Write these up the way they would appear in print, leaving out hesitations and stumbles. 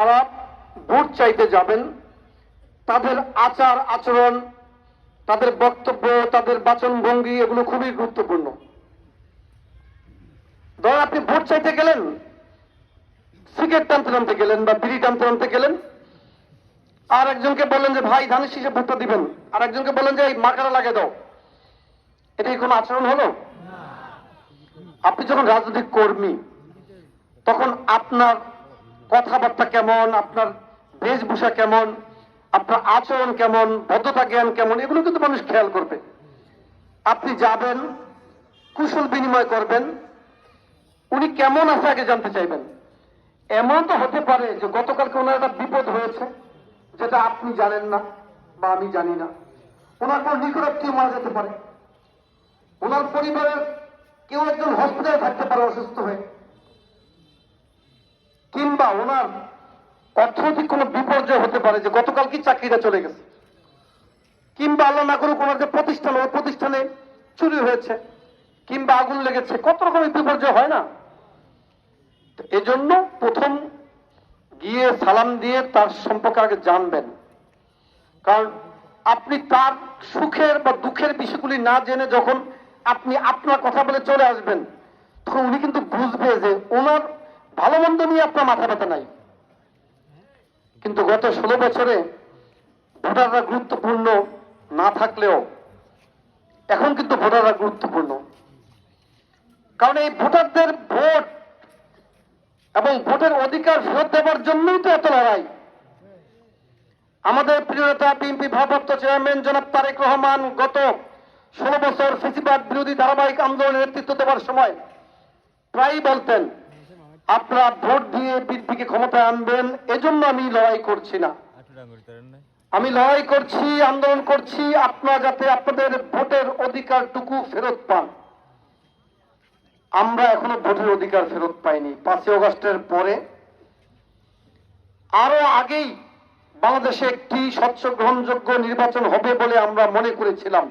যারা ভোট চাইতে যাবেন তাদের আচার আচরণ, তাদের বক্তব্য, তাদের বাচনভঙ্গি এগুলো খুবই গুরুত্বপূর্ণ। ধরেন আপনি ভোট চাইতে গেলেন, সিগারেট টানতে টানতে গেলেন বা বিড়ি টানতে টানতে গেলেন, আর একজনকে বললেন যে ভাই ধানের শীষে ভোটটা দিবেন, আর একজনকে বললেন যে এই মাকারা লাগিয়ে দাও। এটা কি কোনো আচরণ হলো? আপনি যখন রাজনৈতিক কর্মী তখন আপনার কথাবার্তা কেমন, আপনার বেশভূষা কেমন, আপনার আচরণ কেমন, ভদ্রতা জ্ঞান কেমন, এগুলো কিন্তু মানুষ খেয়াল করবে। আপনি যাবেন, কুশল বিনিময় করবেন, উনি কেমন আছে আগে জানতে চাইবেন। এমন তো হতে পারে যে গতকালকে ওনার একটা বিপদ হয়েছে যেটা আপনি জানেন না বা আমি জানি না। ওনার কোন নিকটাত্মীয় মারা যেতে পারে, ওনার পরিবারের কেউ একজন হসপিটালে থাকতে পারে অসুস্থ হয়ে, কিংবা ওনার অর্থনৈতিক কোনো বিপর্যয় হতে পারে যে গতকাল কি চাকরিটা চলে গেছে, কিংবা আল্লাহ না করুক ওনার যে প্রতিষ্ঠান, ওই প্রতিষ্ঠানে চুরি হয়েছে কিংবা আগুন লেগেছে, কত রকমের বিপর্যয় হয় না। এজন্য প্রথম গিয়ে সালাম দিয়ে তার সম্পর্কে আগে জানবেন, কারণ আপনি তার সুখের বা দুঃখের বিষয়গুলি না জেনে যখন আপনি আপনার কথা বলে চলে আসবেন তখন উনি কিন্তু বুঝবে যে ওনার ভালো মন্দ নিয়ে আপনার মাথা ব্যথা নাই। কিন্তু গত 16 বছরে ভোটাররা গুরুত্বপূর্ণ না থাকলেও এখন কিন্তু ভোটাররা গুরুত্বপূর্ণ, কারণ এই ভোটারদের ভোট এবং ভোটের অধিকার ফেরত দেওয়ার জন্যই তো এত লড়াই। আমাদের প্রিয় নেতা বিএনপি ভারপ্রাপ্ত চেয়ারম্যান জনাব তারেক রহমান গত 16 বছর ফ্যাসিবাদ বিরোধী ধারাবাহিক আন্দোলনের নেতৃত্ব দেওয়ার সময় প্রায়ই বলতেন, আপনারা ভোট দিয়ে বিএনপিকে ক্ষমতায় আনবেন, এজন্য আমি লড়াই করছি না, আমি লড়াই করছি, আন্দোলন করছি আপনারা যাতে আপনাদের ভোটের অধিকারটুকু ফেরত পান। আমরা এখনো ভোটের অধিকার ফেরত পাইনি। 5 আগস্টের পরে আরো আগেই বাংলাদেশে একটি স্বচ্ছ গ্রহণযোগ্য নির্বাচন হবে বলে আমরা মনে করেছিলাম,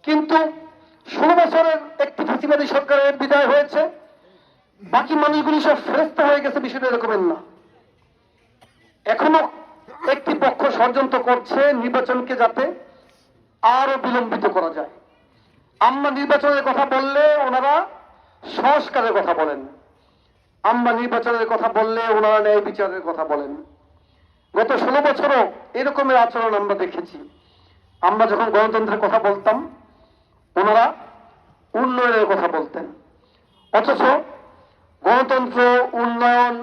কিন্তু 16 বছরের একটি ফ্যাসিবাদী সরকারের বিদায় হয়েছে, বাকি মানুষগুলি সব ফেরেশতা হয়ে গেছে, বিষয়টা এরকমের না। এখনো একটি পক্ষ ষড়যন্ত্র করছে নির্বাচনকে যাতে আরো বিলম্বিত করা যায়। আমরা নির্বাচনের কথা বললে ওনারা সংস্কারের কথা বলেন, আমরা নির্বাচনের কথা বললে ওনারা ন্যায় বিচারের কথা বলেন। গত 16 বছরও এরকমের আচরণ আমরা দেখেছি। আমরা যখন গণতন্ত্রের কথা বলতাম ওনারা উন্নয়নের কথা বলতেন, অথচ গণতন্ত্র, উন্নয়ন